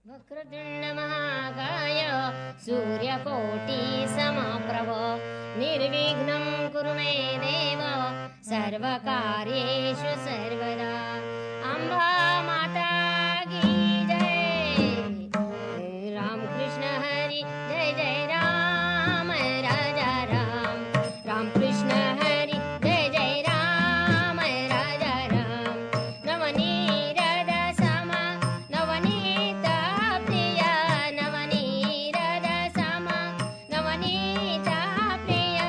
वक्रतुंड महाकाय सूर्यकोटि समप्रभ निर्विघ्नं कुरु मे देव सर्वकार्येषु सर्वदा। अम्बा माता की जय। रामकृष्ण हरि जय जय राम राजा राम। रामकृष्ण हरि जय जय राम राजा राम। नवनीरद सम नवनीत प्रिय नवनीरद सम नवनीत प्रिय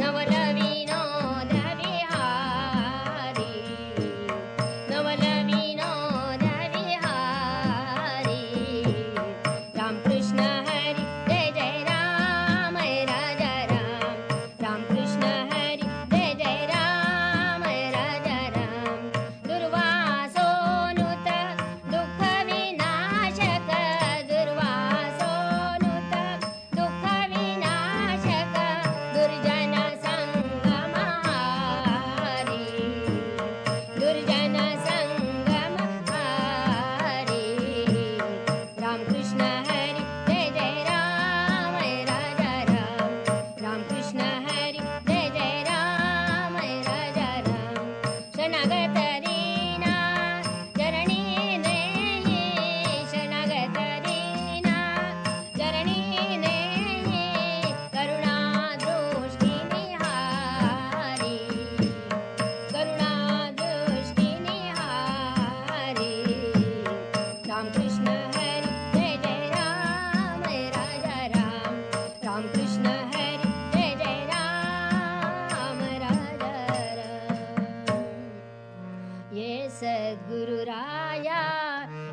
नवल विनोद विहारी नवल विनोद विहारी। रामकृष्ण हरि जय जय राम राजा राम। रामकृष्ण हरि जय जय राम राजा राम। दुर्वासोनुत दुःख विनाशक दुर्वासोनुत दुःख विनाशक दुर्जन संगम हारी दुर्जन संगम हारी। रामकृष्ण हरि जय जय राम राजा राम। रामकृष्ण हरि जय जय राम राजा राम। शरणागत दीना चरणी नेहि शरणागत दीना चरणी नेहि करुणा दृष्टि निहारी करुणा दृष्टि निहारी। रामकृष्ण हरि जय जय राम राजा राम। रामकृष्ण हरि जय जय राम राजा राम। ये सद्गुरु राया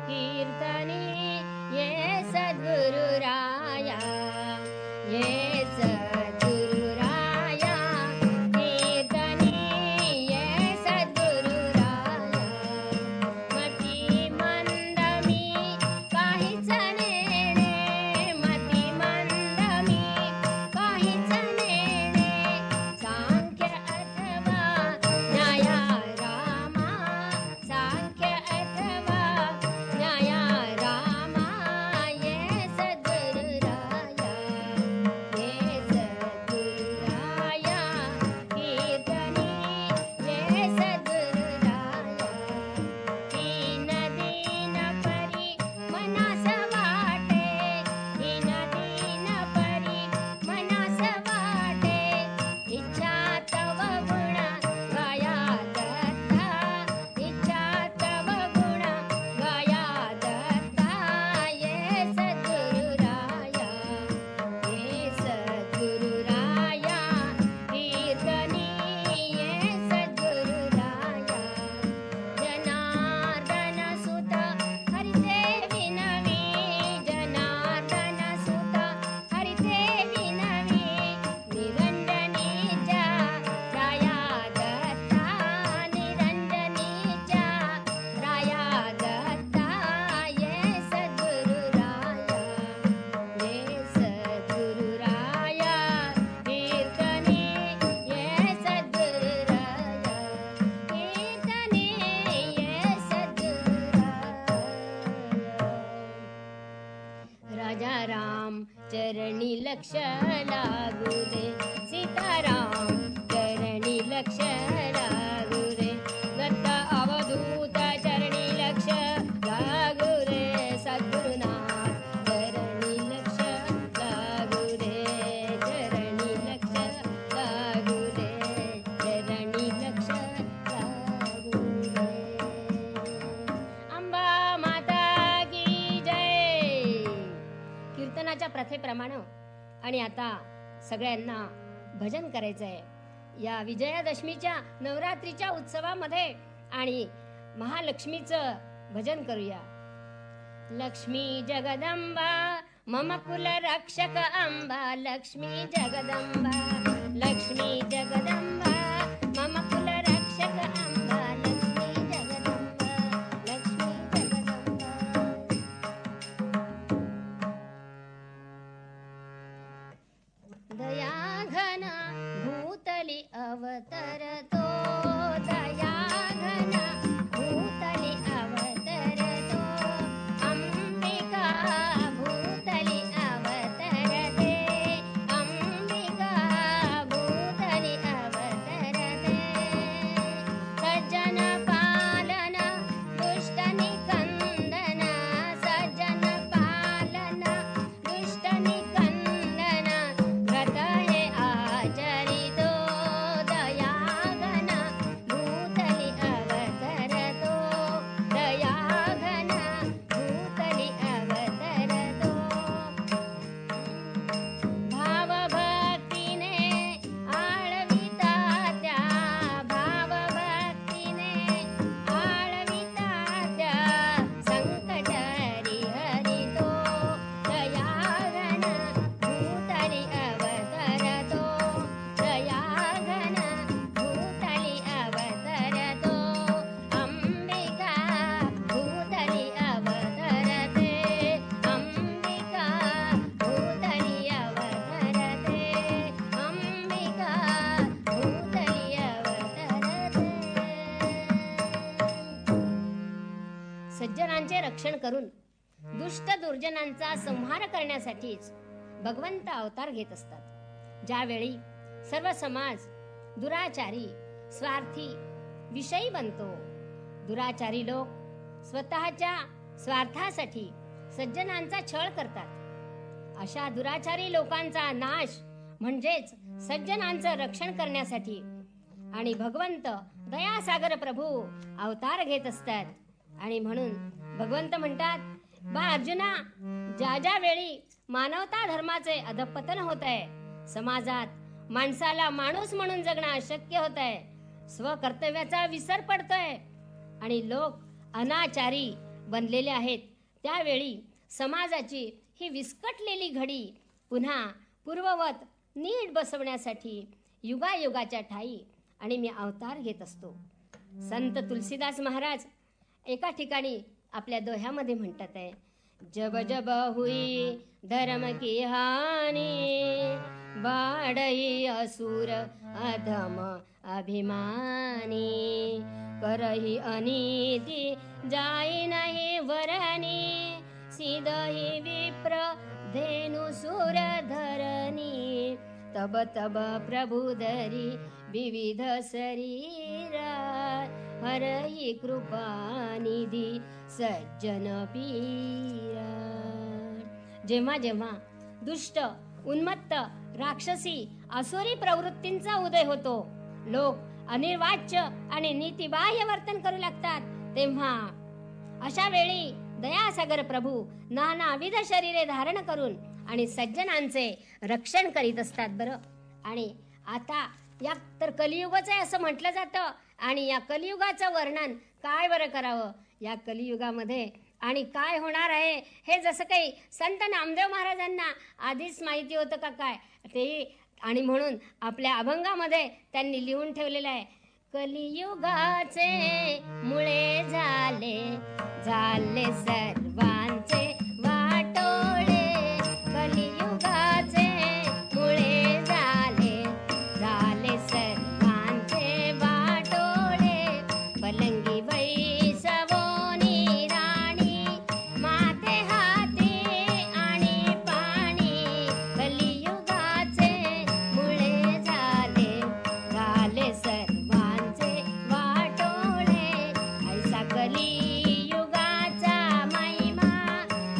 कीर्तनी ये सद्गुरु राया ये सद्गुरु राया कीर्तनी ये सद्गुरु राया। मती मंदमी काहीच नेणे मती मंदमी काहीच नेणे सांख्य अथवा न्याया रामा सांख्य अथवा न्याया रामा। ये सद्गुरु राया ये सद्गुरु राया कीर्तनी ये सद्गुरु राया। दीन दीन परी मनास वाटे दीन दीन परी मनास वाटे इच्छा तव गुण गाया दत्ता इच्छा तव गुण गाया दत्ता। ये सद्गुरु राया ये सद्गुरु राया कीर्तनी ये सद्गुरु राया। जनार्दन सुत हरिते विनवी जनार्दन सुत हरिते विनवी निरंजनीचा राया दत्ता निरंजनीचा राया दत्ता। ये सद्गुरु राया ये सद्गुरु राया कीर्तनी ये सद्गुरु राया कीर्तनी ये सद्गुरु राया। राजा राम चरणी लक्ष लागू दे सीताराम चरणी लक्ष लागू दे दत्त अवधूत चरणी लक्ष लागू दे सद्गुरुनाथ चरणी लक्ष लागू दे चरणी लक्ष लागू दे चरणी लक्ष लागू दे। अंबा माता की जय। कीर्तनाच्या प्रथेप्रमाणे आणि आता सगळ्यांना भजन करायचं आहे या विजयादशमीच्या नवरात्रीच्या उत्सवामध्ये आणि महालक्ष्मीचं भजन करूया। लक्ष्मी जगदंबा मम कुल रक्षक अंबा लक्ष्मी जगदंबा लक्ष्मी जगदंबा मम कुल रक्षक अंबा लक्ष्मी जगदंबा लक्ष्मी जगदंबा। दयाघन भूतली अवतरतो दयाघन भूतली अवतरतो अंबिका रक्षण करून दुष्ट दुर्जनांचा संहार करण्यासाठीच भगवंत अवतार घेत असतात. ज्यावेळी सर्व समाज दुराचारी स्वार्थी विषयी बनतो, दुराचारी लोक स्वतःच्या स्वार्थासाठी सज्जनांचा छळ करतात. अशा दुराचारी लोकांचा नाश म्हणजेच सज्जनांचं रक्षण करण्यासाठी आणि भगवंत दयासागर प्रभू अवतार घेत असतात. आणि म्हणून भगवंत म्हणतात, बा अर्जुना, ज्या ज्या वेळी मानवता धर्माचे अधपतन होत आहे, समाजात माणसाला माणूस म्हणून जगणं अशक्य होत आहे, स्वकर्तव्याचा विसर पडतोय आणि लोक अनाचारी बनलेले आहेत, त्यावेळी समाजाची ही विस्कटलेली घडी पुन्हा पूर्ववत नीट बसवण्यासाठी युगायुगाच्या ठाई आणि मी अवतार घेत असतो. संत तुलसीदास महाराज एका ठिकाणी आपल्या दोह्यामध्ये म्हणतात आहे, जब जब हुई धर्म की हानी, बाढ़ई असुर अधम अभिमानी, करही अनीति जाई नहीं वरनी, सीधही विप्र धेनु सुर धरनी, तब तब प्रभु धरी विविध शरीरा, हरही कृपा निधी सज्जन पीरा. जेव्हा जेव्हा दुष्ट उन्मत्त राक्षसी असुरी प्रवृत्तींचा उदय होतो, लोक अनिर्वाच्य आणि नीतिबाह्य वर्तन करू लागतात, तेव्हा अशा वेळी दयासागर प्रभू नानाविध शरीरे धारण करून आणि सज्जनांचे रक्षण करीत असतात. बरं, आणि आता या तर कलियुगच आहे असं म्हटलं जातं, आणि या कलियुगाचं वर्णन काय बरं करावं. या कलियुगामध्ये आणि काय होणार आहे हे जसं काही संत नामदेव महाराजांना आधीच माहिती होतं का काय ते, आणि म्हणून आपल्या अभंगामध्ये त्यांनी लिहून ठेवलेलं आहे, कलियुगाचे मुळे झाले झाले सर्वांचे वाटोळे, कलियुगाचे मुळे झाले झाले सर्वांचे वाटोळे, पलंगी वैसवोनी राणी, माते हाती आणि पाणी, कलियुगाचे मुळे झाले झाले सर्वांचे वाटोळे, ऐसा कलियुगाचा महिमा,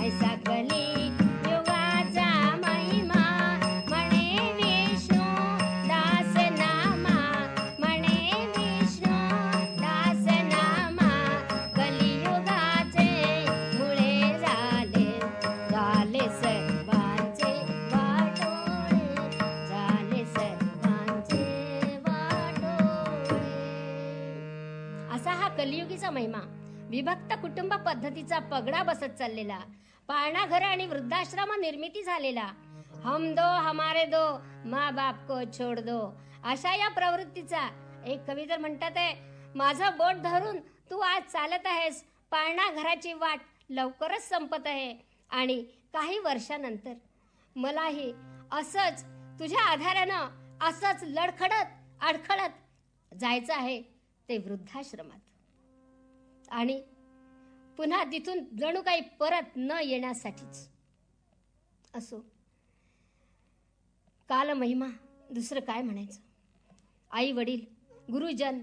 ऐसा कलियुगाचा महिमा, म्हणे विष्णू दास नामा, म्हणे विष्णू दास नामा, कलियुगाचे मुळे झाले झाले सर्वांचे वाटोळे, झाले सर्वांचे वाटोळे. असा हा कलियुगीचा महिमा. विभक्त कुटुंब पद्धतीचा पगडा बसत चाललेला, पाळणा घर आणि वृद्धाश्रम निर्मिती झालेला, हम दो हमारे दो माँ बाप को छोड़ दो, अशा या प्रवृत्तीचा एक कवी तर म्हणतात आहे, माझं बोट धरून तू आज चालत आहेस, पाळणा घराची वाट लवकरच संपत आहे आणि काही वर्षानंतर मलाही असंच तुझ्या आधारानं असंच लडखडत अडखळत जायचं आहे ते वृद्धाश्रमात, आणि पुन्हा तिथून जणू काही परत न येण्यासाठीच. असो, काल महिमा, दुसरं काय म्हणायचं. आई वडील, गुरुजन,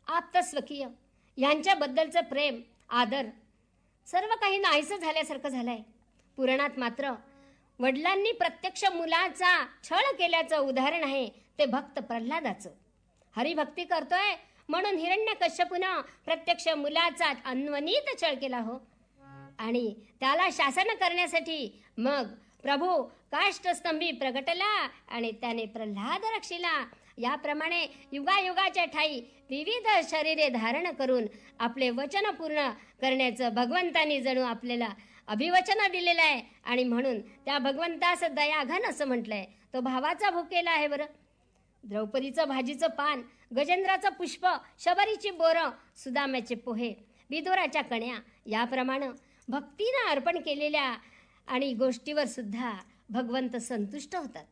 आप्तस्वकीय यांच्याबद्दलचं प्रेम आदर सर्व काही नाहीसं झाल्यासारखं झालंय. पुराणात मात्र वडिलांनी प्रत्यक्ष मुलाचा छळ केल्याचं उदाहरण आहे ते भक्त प्रल्हादाचं. हरिभक्ती करतोय म्हणून हिरण्यकश्यपूनं प्रत्यक्ष मुलाचा अन्वनीत छळ केला हो, आणि त्याला शासन करण्यासाठी मग प्रभू काष्ठस्तंभी प्रगटला आणि त्याने प्रल्हाद रक्षिला. याप्रमाणे युगायुगाच्या ठाई विविध शरीरे धारण करून आपले वचन पूर्ण करण्याचं भगवंतांनी जणू आपल्याला अभिवचन दिलेलं आहे, आणि म्हणून त्या भगवंतास दयाघन असं म्हटलंय. तो भावाचा भुकेला आहे. बरं, द्रौपदीचं भाजीचं पान, गजेंद्राचं पुष्प, शबरीची बोरं, सुदाम्याचे पोहे, विदुराच्या कण्या, याप्रमाणे भक्तीनं अर्पण केलेल्या आणि गोष्टीवर सुद्धा भगवंत संतुष्ट होतात.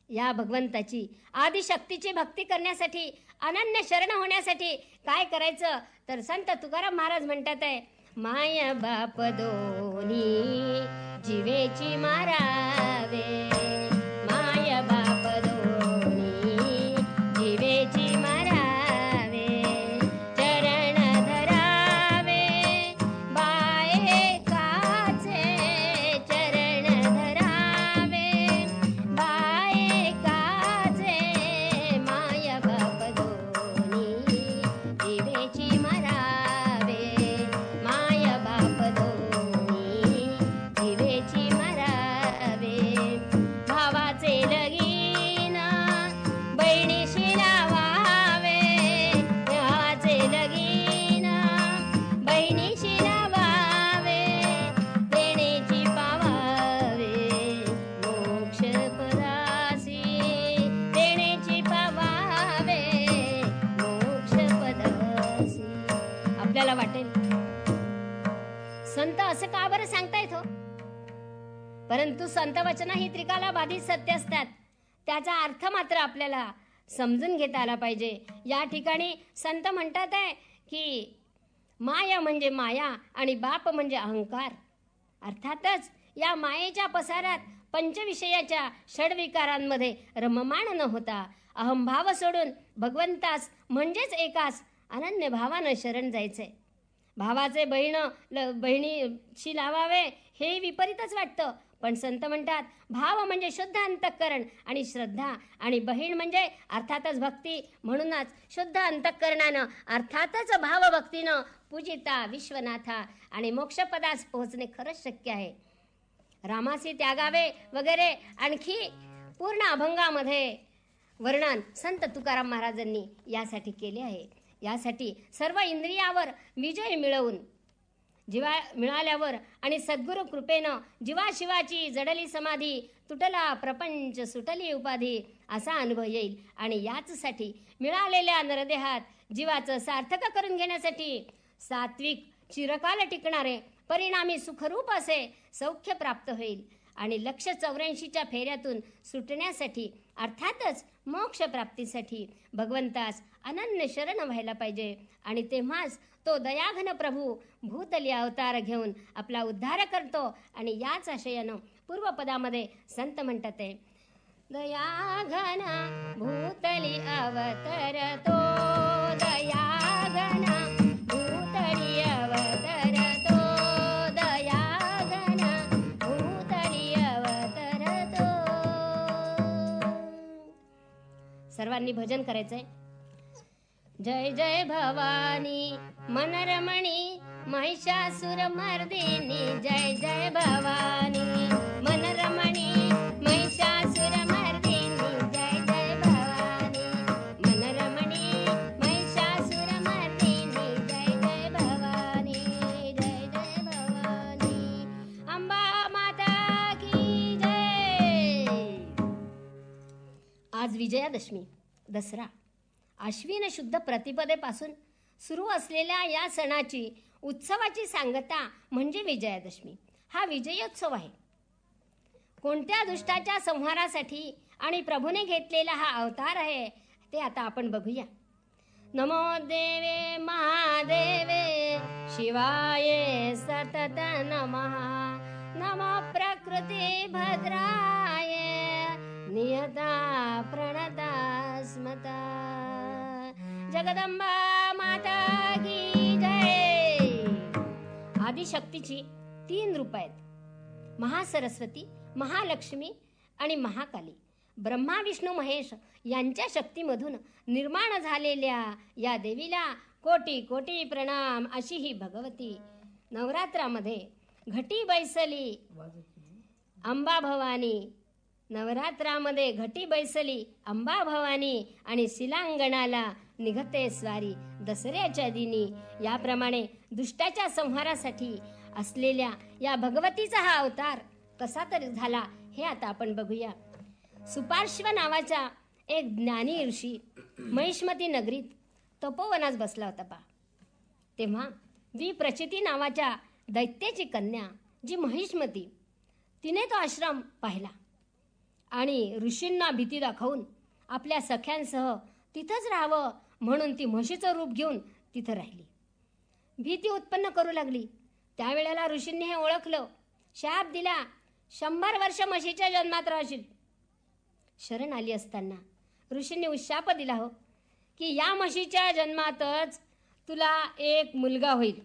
या भगवंताची आदिशक्तीची भक्ती करण्यासाठी, अनन्य शरण होण्यासाठी काय करायचं तर संत तुकाराम महाराज म्हणतात आहे, माय बाप दोन्ही जीवेची मारावे, माय बाप दोन्ही जीवेची मारावे, चरण धरावे बायकाचे, चरण धरावे बायकाचे, माय बाप दोन्ही जीवेची मारावे, माय बाप दोन्ही जीवेची मारावे, भावाचे लगीन बहिणीशी लावावे, भावाचे लगीन बहिणीशी लावावे, देणेची पावावे मोक्ष पदासी, देणेची पावावे मोक्ष पदासी. आपल्याला वाटेल संत असं का बरं सांगतायत हो, परंतु संत वचन ही त्रिकाला बाधित सत्य असतात. त्याचा अर्थ मात्र आपल्याला समजून घेता आला पाहिजे. या ठिकाणी संत म्हणतात आहे की माया म्हणजे माया आणि बाप म्हणजे अहंकार. अर्थातच या मायेच्या पसारात पंचविषयाच्या षडविकारांमध्ये रममाण न होता अहंभाव सोडून भगवंतास म्हणजेच एकास अनन्य भावानं शरण जायचंय. भावाचे बहिणीशी लावावे हे विपरीतच वाटतं, पण संत म्हणतात भाव म्हणजे शुद्ध अंतःकरण आणि श्रद्धा, आणि बहीण म्हणजे अर्थातच भक्ती. म्हणूनच शुद्ध अंतःकरणानं अर्थातच भावभक्तीनं पूजिता विश्वनाथा आणि मोक्षपदास पोहोचणे खरंच शक्य आहे. रामासी त्यागावे वगैरे आणखी पूर्ण अभंगामध्ये वर्णन संत तुकाराम महाराजांनी यासाठी केले आहे. यासाठी सर्व इंद्रियावर विजय मिळवून जीवा मिळाल्यावर आणि सद्गुरु कृपेनं जीवाशिवाची जडली समाधी, तुटला प्रपंच सुटली उपाधी असा अनुभव येईल. आणि याचसाठी मिळालेल्या नरदेहात जीवाचं सार्थक करून घेण्यासाठी सात्विक चिरकाल टिकणारे परिणामी सुखरूप असे सौख्य प्राप्त होईल. आणि 184च्या फेऱ्यातून सुटण्यासाठी अर्थातच मोक्ष प्राप्तीसाठी भगवंतास अनन्य शरण व्हायला पाहिजे. आणि तेव्हाच तो दयाघन प्रभू भूतली अवतार घेऊन आपला उद्धार करतो. आणि याच आशयानं पूर्वपदामध्ये संत म्हणतात आहे, दयाघन भूतली अवतरतो, दयाघन भूतली अवतरतो, दयाघन भूतली अवतरतो. सर्वांनी भजन करायचंय. जय जय भवानी मनरमणी महिषासुर मर्दिनी, जय जय भवानी मनरमणी महिषासुर मर्दिनी, जय जय भवानी मनरमणी महिषासुर मर्दिनी, जय जय भवानी, जय जय भवानी. अंबा माता की जय. आज विजयादशमी दसरा आश्विन शुद्ध प्रतिपदेपासून सुरू असलेल्या या सणाची उत्सवाची सांगता म्हणजे विजयादशमी. हा विजयोत्सव आहे. कोणत्या दुष्टाच्या संहारासाठी आणि प्रभूने घेतलेला हा अवतार आहे ते आता आपण बघूया. नमो देवे महादेवे शिवाय सतत नमः, नमो प्रकृती भद्राय नियता प्रणता स्मता. जगदंबा माता की जय. आदिशक्तीची 3 रूप आहेत, महासरस्वती, महालक्ष्मी आणि महाकाली. ब्रह्मा विष्णू महेश यांच्या शक्तीमधून निर्माण झालेल्या या देवीला कोटी कोटी प्रणाम अशी ही भगवती. नवरात्रामध्ये घटी बैसली अंबा भवानी, नवरात्रामध्ये घटी बैसली अंबा भवानी आणि शिलांगणाला निघते स्वारी दसऱ्याच्या दिनी. याप्रमाणे दुष्टाच्या संहारासाठी असलेल्या या भगवतीचा हा अवतार कसा तरी झाला हे आता आपण बघूया. सुपार्श्व नावाचा एक ज्ञानी ऋषी महिष्मती नगरीत तपोवनात बसला होता पा. तेव्हा विप्रचिती नावाच्या दैत्याची कन्या जी महिष्मती, तिने तो आश्रम पाहिला आणि ऋषींना भीती दाखवून आपल्या सख्यांसह तिथंच राहावं म्हणून ती म्हशीचं रूप घेऊन तिथं राहिली. भीती उत्पन्न करू लागली त्यावेळेला ऋषींनी हे ओळखलं, शाप दिला, 100 वर्ष म्हशीच्या जन्मात राहशील. शरण आली असताना ऋषींनी उशाप दिला हो की या म्हशीच्या जन्मातच तुला एक मुलगा होईल,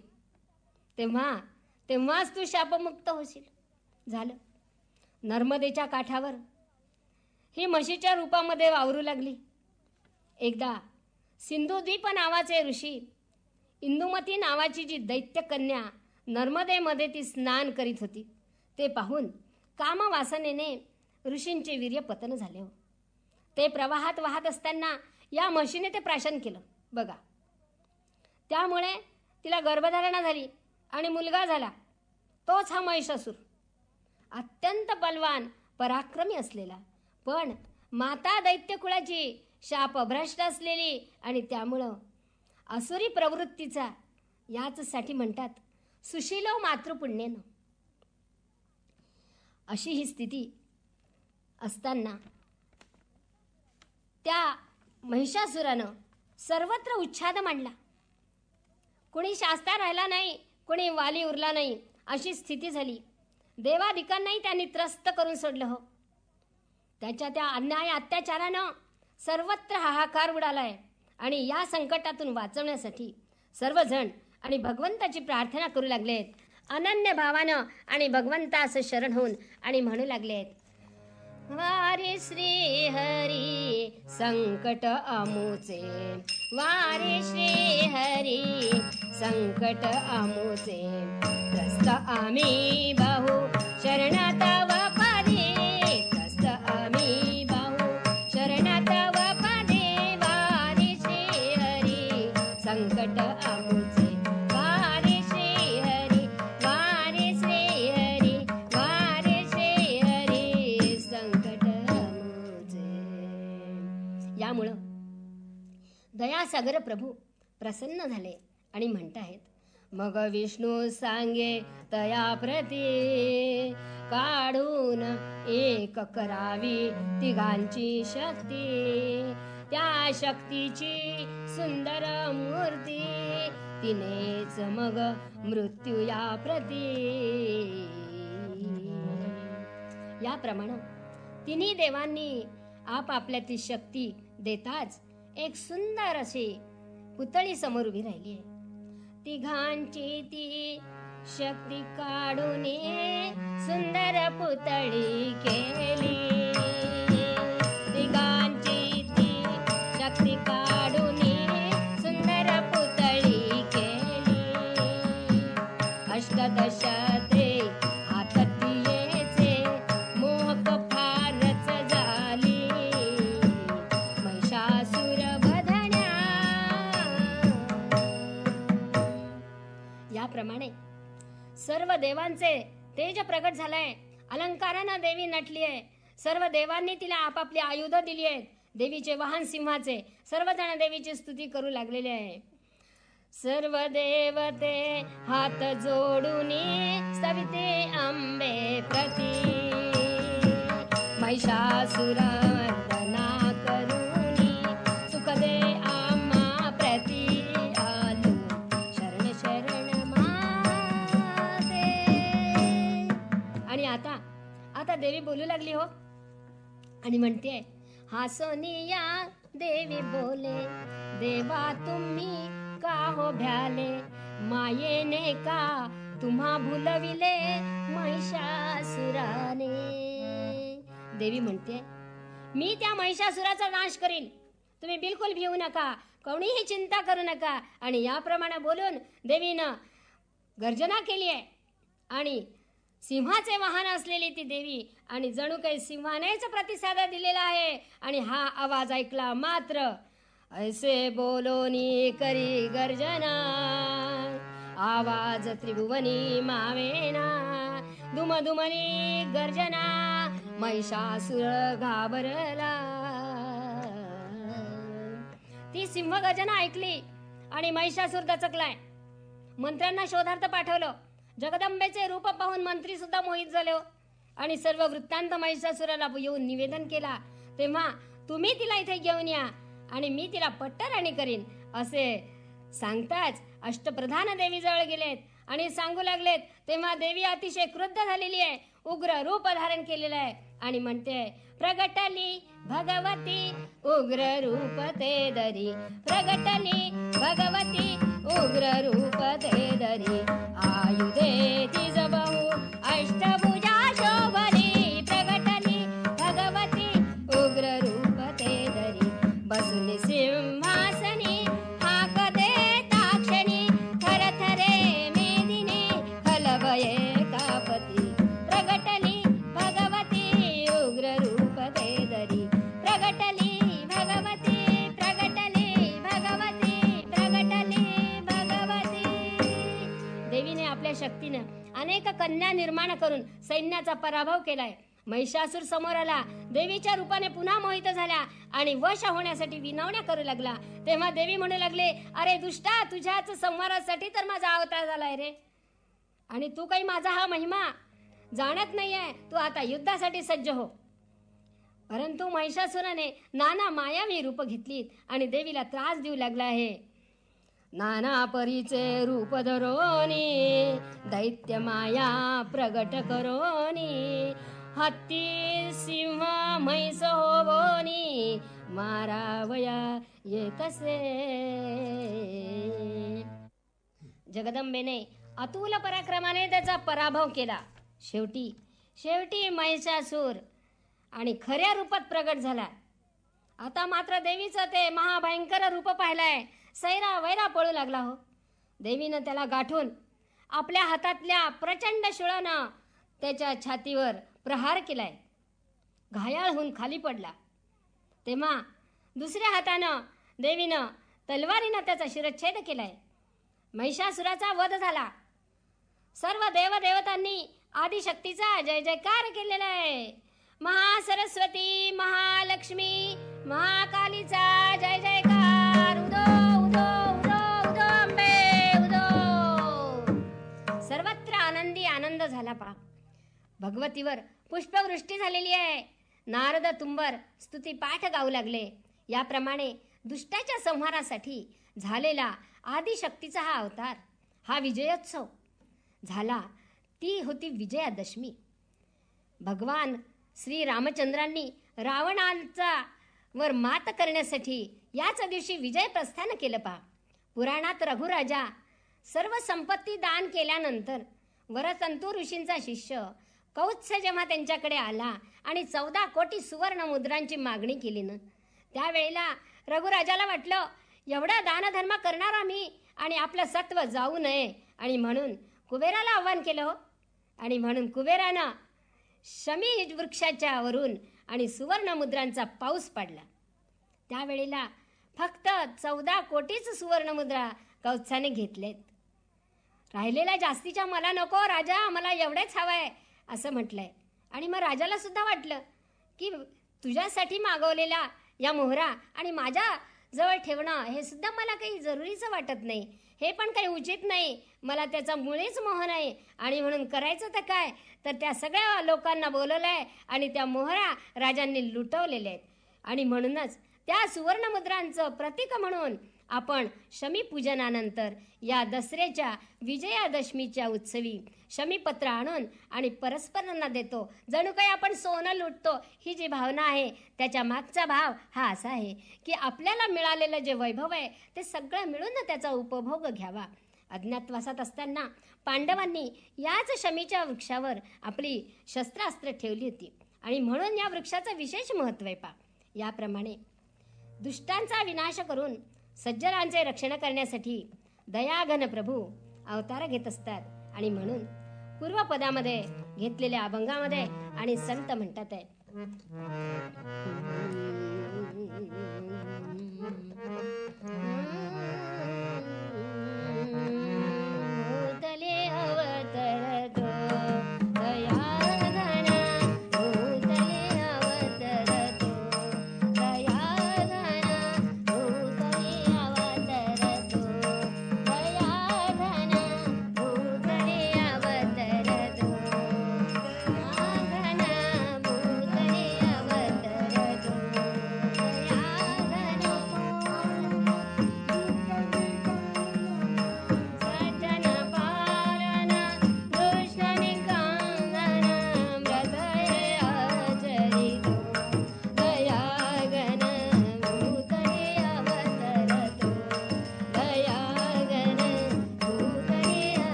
तेव्हाच तू शापमुक्त होशील. झालं. नर्मदेच्या काठावर ही म्हशीच्या रूपामध्ये वावरू लागली. एकदा सिंधुद्वीप नावाचे ऋषी, इंदुमती नावाची जी दैत्य कन्या नर्मदेमध्ये ती स्नान करीत होती, ते पाहून कामवासनेने ऋषींचे वीर्य पतन झाले हो. ते प्रवाहात वाहत असताना या म्हशीने ते प्राशन केलं बघा. त्यामुळे तिला गर्भधारणा झाली आणि मुलगा झाला. तोच हा महिषासूर, अत्यंत बलवान पराक्रमी असलेला, पण माता दैत्यकुळाची शापभ्रष्ट असलेली आणि त्यामुळं असुरी प्रवृत्तीचा. याचसाठी म्हणतात सुशीलो मातृपुण्येनं. अशी ही स्थिती असताना त्या महिषासुरानं सर्वत्र उच्छाद मांडला. कोणी शास्ता राहिला नाही, कोणी वाली उरला नाही, अशी स्थिती झाली. देवादिकांनाही त्यांनी त्रस्त करून सोडलं हो. त्याच्या त्या अन्याय अत्याचारानं सर्वत्र हाहाकार उडालाय आणि या संकटातून वाचवण्यासाठी सर्वजण आणि भगवंताची प्रार्थना करू लागलेत अनन्य भावानं आणि भगवंतास शरण होऊन आणि म्हणू लागलेत, वारे श्री हरी संकट अमुचे, वारे श्री हरी संकट अमुचे, त्रस्त आम्ही बहु शरण तव पादे, त्रस्त आम्ही बहु शरण तव पादे, वारे श्री हरी संकट अमुचे, वारे श्री हरी, वारे श्री हरी, वारे श्री हरी संकट अमुचे. यामुळं दयासागर प्रभू प्रसन्न झाले आणि म्हणताहेत, मग विष्णू सांगे तया प्रती, काढून एक करावी तिघांची शक्ती, त्या शक्तीची सुंदर मूर्ती, तिनेच मग मृत्यू या प्रती. याप्रमाणे तिन्ही देवांनी आपापल्या ती शक्ती देताच एक सुंदर अशी पुतळी समोर उभी राहिली आहे. तिघांची ती शक्ती काढून सुंदर पुतळी केली, तिघांची ती शक्ती काढून सुंदर पुतळी केली. अष्टदश ते हात तियेचे मोहक फारच झाली, महिषासुर बधण्या. याप्रमाणे सर्व देवांचे तेज प्रगट झालंय. अलंकारानं देवी नटली आहे. सर्व देवांनी तिला आपापली आयुध दिली आहेत. देवीचे वाहन सिंहाचे. सर्वजण देवीची स्तुती करू लागलेले आहे. सर्व देवते हात जोडून स्तविते अंबे प्रती, महिषासुरा वंदना करूनी सुख दे आम्हा प्रती, आलो शरण शरण माते. आणि आता देवी बोलू लागली हो आणि म्हणते, हासोनिया देवी बोले, देवा तुम्ही का हो भ्याले, मायेने का तुम्हा भुलविले महिषासुराने. देवी म्हणते, मी त्या महिषासुराचा नाश करीन, तुम्ही बिलकुल भिवू नका, कोणीही चिंता करू नका. आणि याप्रमाणे बोलून देवीनं गर्जना केली आहे आणि सिंहाचे वाहन असलेली ती देवी आणि जणू काही सिंहानेच प्रतिसाद दिलेला आहे. आणि हा आवाज ऐकला मात्र ऐसे बोलोनी करी गर्जना, आवाज त्रिभुवनी मावेना, दुमदुमनी गर्जना, महिषासुर घाबरला. ती सिंह गर्जना ऐकली आणि महिषासुर दचकलाय. मंत्र्यांना शोधार्थ पाठवलं. जगदंबेचे रूप पाहून मंत्री सुद्धा मोहित झाले आणि सर्व वृत्तांत महिषासुराला येऊन निवेदन केला. तेव्हा तुम्ही तिला इथे घेऊन या आणि मी तिला पट्टराणी करीन असे सांगताच अष्टप्रधान देवी जवळ गेलेत आणि सांगू लागलेत तेव्हा देवी अतिशय क्रुद्ध झालेली आहे, उग्र रूप धारण केलेलं आहे आणि म्हणते, प्रगटली भगवती उग्र रूप ते दरी, प्रगटली भगवती उग्र रूप ते दरी, आयुधे तिज बहु अष्टभुजा शोभली, प्रगटली भगवती उग्र रूप ते दरी, बसली सिंहासनी हाक देता क्षणी, थरथरे मेदिनी हलवये कापती, प्रगटली भगवती उग्र रूप ते दरी, प्रगटली भगवती, प्रगटली भगवती, प्रगटली भगवती. देवीने आपल्या शक्तीनं अनेक कन्या निर्माण करून सैन्याचा पराभव केलाय. महिषासूर समोर आला, देवीच्या रूपाने पुन्हा मोहित झाला आणि वश होण्यासाठी विनवण्या करू लागला. तेव्हा देवी म्हणू लागले, अरे दुष्टा, तुझ्याच संहारासाठी तर माझा अवतार झालाय रे, आणि तू काही माझा हा महिमा जाणत नाहीये. तू आता युद्धासाठी सज्ज हो. परंतु महिषासुराने नाना मायावी रूप घेतलीत आणि देवीला त्रास देऊ लागला आहे. नाना परीचे रूप धरोनी दैत्य माया प्रगट करोनी, हत्ती सिंह म्हैस होवोनी मारावया येतसे. जगदंबेने अतुल पराक्रमाने त्याचा पराभव केला. शेवटी महिषासूर आणि खऱ्या रूपात प्रगट झाला. आता मात्र देवीचं ते महाभयंकर रूप पाहिलंय. सैरा वैरा पळू लागला हो. देवीनं त्याला गाठून आपल्या हातातल्या प्रचंड शूळानं त्याच्या छातीवर प्रहार केलाय. घायाळ होऊन खाली पडला. तेव्हा दुसऱ्या हातानं देवीनं तलवारीनं त्याचा शिरच्छेद केलाय. महिषासुराचा वध झाला. सर्व देवदेवतांनी आदिशक्तीचा जय जयकार केलेला आहे. महासरस्वती, महालक्ष्मी, महाकालीचा जय जयकार. उदो उदो उदो उदो अंबे उदो. सर्वत्र आनंदी आनंद झाला पहा. भगवतीवर पुष्पवृष्टी झालेली आहे. नारद तुंबर स्तुती पाठ गाऊ लागले. याप्रमाणे दुष्टाच्या संहारासाठी झालेला आदिशक्तीचा हा अवतार, हा विजयोत्सव झाला. ती होती विजयादशमी. भगवान श्री रामचंद्रांनी रावणाचा वर मात करण्यासाठी याच दिवशी विजय प्रस्थान केलं पहा. पुराणात रघुराजा सर्व संपत्ती दान केल्यानंतर वरतंतू ऋषींचा शिष्य कौत्स जेव्हा त्यांच्याकडे आला आणि 14 कोटी सुवर्ण मुद्रांची मागणी केली ना, त्यावेळेला रघुराजाला वाटलं एवढा दानधर्म करणार आम्ही आणि आपलं सत्व जाऊ नये, आणि म्हणून कुबेराला आव्हान केलं हो. आणि म्हणून कुबेरानं शमी वृक्षाच्या वरून आणि सुवर्ण मुद्रांचा पाऊस पडला. त्यावेळेला फक्त 14 कोटीच सुवर्ण मुद्रा कौत्साने घेतलेत. राहिलेल्या जास्तीच्या मला नको राजा, मला एवढेच हवंय असं म्हटलंय. आणि मग राजाला सुद्धा वाटलं की तुझ्यासाठी मागवलेला या मोहरा आणि माझ्या जवळ ठेवणं हे सुद्धा मला काही जरुरीचं वाटत नाही, हे पण काही उचित नाही, मला त्याचा मुळीच मोह नाही. आणि म्हणून करायचं तर काय, तर त्या सगळ्या लोकांना बोलवलंय आणि त्या मोहरा राजांनी लुटवलेल्या आहेत. आणि म्हणूनच त्या सुवर्णमुद्रांचं प्रतीक म्हणून आपण शमीपूजनानंतर या दसऱ्याच्या विजयादशमीच्या उत्सवी शमीपत्र आणून आणि परस्परांना देतो. जणू काही आपण सोनं लुटतो, ही जी भावना आहे त्याच्या मागचा भाव हा असा आहे की आपल्याला मिळालेलं जे वैभव आहे ते सगळं मिळून त्याचा उपभोग घ्यावा. अज्ञातवासात असताना पांडवांनी याच शमीच्या वृक्षावर आपली शस्त्रास्त्र ठेवली होती आणि म्हणून या वृक्षाचं विशेष महत्त्व आहे पा. याप्रमाणे दुष्टांचा विनाश करून सज्जनांचे रक्षण करण्यासाठी दयाघन प्रभू अवतार घेत असतात. आणि म्हणून पूर्वपदामध्ये घेतलेल्या अभंगामध्ये आणि संत म्हणतात आहे,